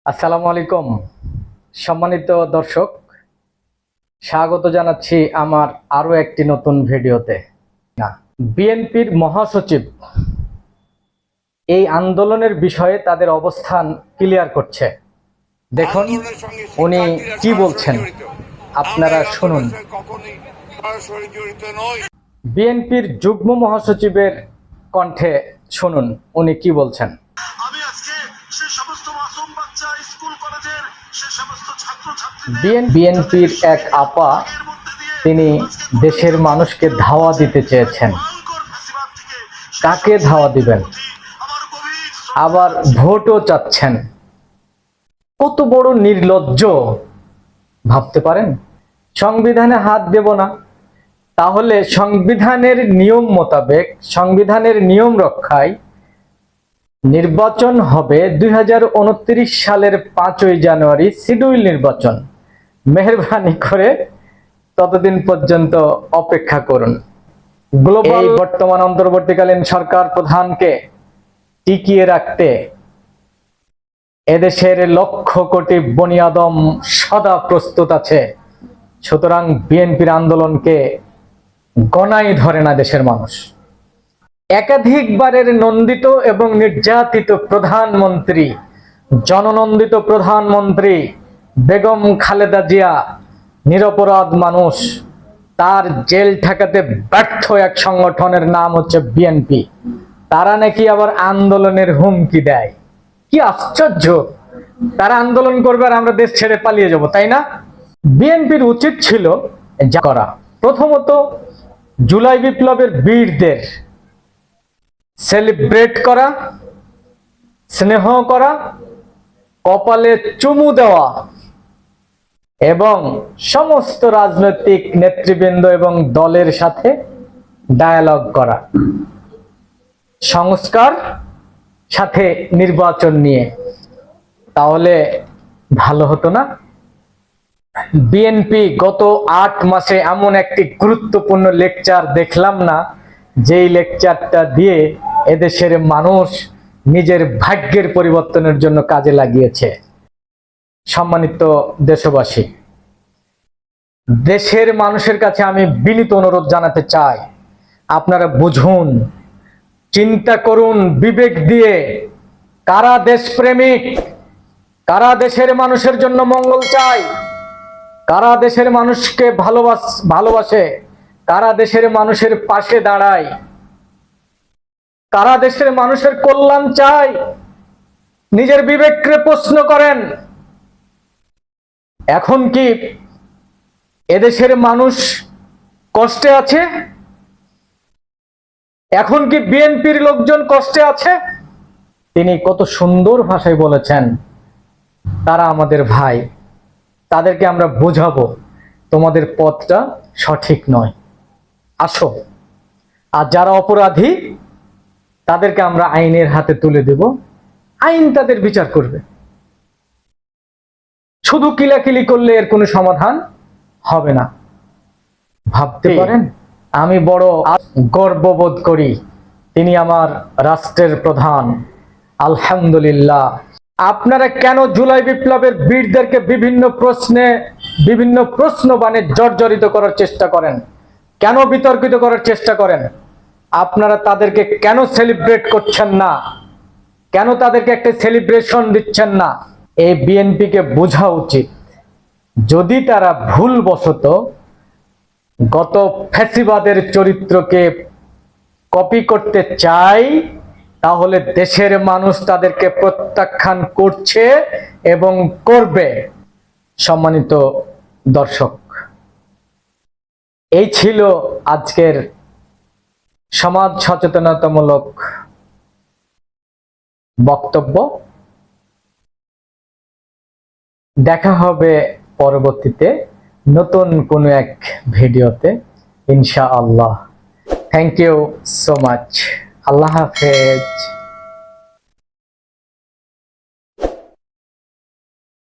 আসসালামু আলাইকুম সম্মানিত দর্শক, স্বাগত জানাচ্ছি আমার আরো একটি নতুন ভিডিওতে। বিএনপির মহাসচিব এই আন্দোলনের বিষয়ে তাদের অবস্থান ক্লিয়ার করছে। দেখুন উনি কি বলছেন, আপনারা শুনুন। বিএনপির যুগ্ম মহাসচিবের কণ্ঠে শুনুন উনি কি বলছেন। বিএনপির এক আপা তিনি দেশের মানুষকে ধাওয়া দিতে চেয়েছেন। কাকে ধাওয়া দিবেন? আবার ভোটও চাচ্ছেন। কত বড় নির্লজ্জ ভাবতে পারেন। সংবিধানে হাত দেব না, তাহলে সংবিধানের নিয়ম মোতাবেক, সংবিধানের নিয়ম রক্ষায় নির্বাচন হবে 2029 সালের 5ই জানুয়ারি, শিডিউল নির্বাচন। মেহরবানি করে ততদিন পর্যন্ত অপেক্ষা করুন। গ্লোবাল বর্তমান অন্তর্বর্তীকালীন সরকার প্রধানকে টিকিয়ে রাখতে এদেশের লক্ষ কোটি বনি আদম সদা প্রস্তুত আছে। সুতরাং বিএনপির আন্দোলনকে গণাই ধরে না দেশের মানুষ। একাধিকবারের নন্দিত এবং নির্যাতিত প্রধানমন্ত্রী, জননন্দিত প্রধানমন্ত্রী বেগম খালেদা জিয়া নিরপরাধ মানুষ, তার জেল ঠেকাতে ব্যর্থ এক সংগঠনের নাম হচ্ছে বিএনপি। তারা নাকি আবার আন্দোলনের হুমকি দেয়। কি আশ্চর্য! তারা আন্দোলন করবে আর আমরা দেশ ছেড়ে পালিয়ে যাব, তাই না? বিএনপির উচিত ছিল যা করা, প্রথমত জুলাই বিপ্লবের বীরদের সেলিব্রেট করা, স্নেহ করা, কপালে চুমু দেওয়া এবং সমস্ত রাজনৈতিক নেতৃবৃন্দ এবং দলের সাথে ডায়ালগ করা, সংস্কার সাথে নির্বাচন নিয়ে। তাহলে ভালো হতো না? বিএনপি গত 8 মাসে এমন একটি গুরুত্বপূর্ণ লেকচার দেখলাম না, যেই লেকচারটা দিয়ে এদেশের মানুষ নিজের ভাগ্যের পরিবর্তনের জন্য কাজে লাগিয়েছে। সম্মানিত দেশবাসী, দেশের মানুষের কাছে আমি বিনীত অনুরোধ জানাতে চাই, আপনারা বুঝুন, চিন্তা করুন বিবেক দিয়ে, কারা দেশপ্রেমিক, কারা দেশের মানুষের জন্য মঙ্গল চায়, কারা দেশের মানুষকে ভালোবাসে, কারা দেশের মানুষের পাশে দাঁড়ায়, কারা দেশের মানুষের কল্যাণ চায়। নিজের বিবেককে প্রশ্ন করেন। এখন কি এদেশের মানুষ কষ্টে আছে? এখন কি বিএনপির লোকজন কষ্টে আছে? তিনি কত সুন্দর ভাষায় বলেছেন, তারা আমাদের ভাই, তাদেরকে আমরা বোঝাবো তোমাদের পথটা সঠিক নয়, আসো। আর যারা অপরাধী তাদেরকে আমরা আইনের হাতে তুলে দেব, আইন তাদের বিচার করবে। শুধু কিলাকিলি করলে এর কোনো সমাধান হবে না। ভাবতে পারেন, আমি বড় গর্ববোধ করি তিনি আমার রাষ্ট্রের প্রধান। আলহামদুলিল্লাহ। আপনারা কেন জুলাই বিপ্লবের বীরদেরকে বিভিন্ন প্রশ্ন বানে জর্জরিত করার চেষ্টা করেন? কেন বিতর্কিত করার চেষ্টা করেন? আপনারা তাদেরকে কেন সেলিব্রেট করছেন না? কেন তাদেরকে একটা সেলিব্রেশন দিচ্ছেন না? এই বিএনপিকে বোঝা উচিত, যদি তারা ভুলবশত গত ফ্যাসিবাদের চরিত্রকে কপি করতে চায়, তাহলে দেশের মানুষ তাদেরকে প্রত্যাখ্যান করছে এবং করবে। সম্মানিত দর্শক, এই ছিল আজকের সমাজ সচেতনতামূলক বক্তব্য। দেখা হবে পরবর্তীতে নতুন কোনো এক ভিডিওতে ইনশাআল্লাহ। Thank you so much. আল্লাহ হাফেজ।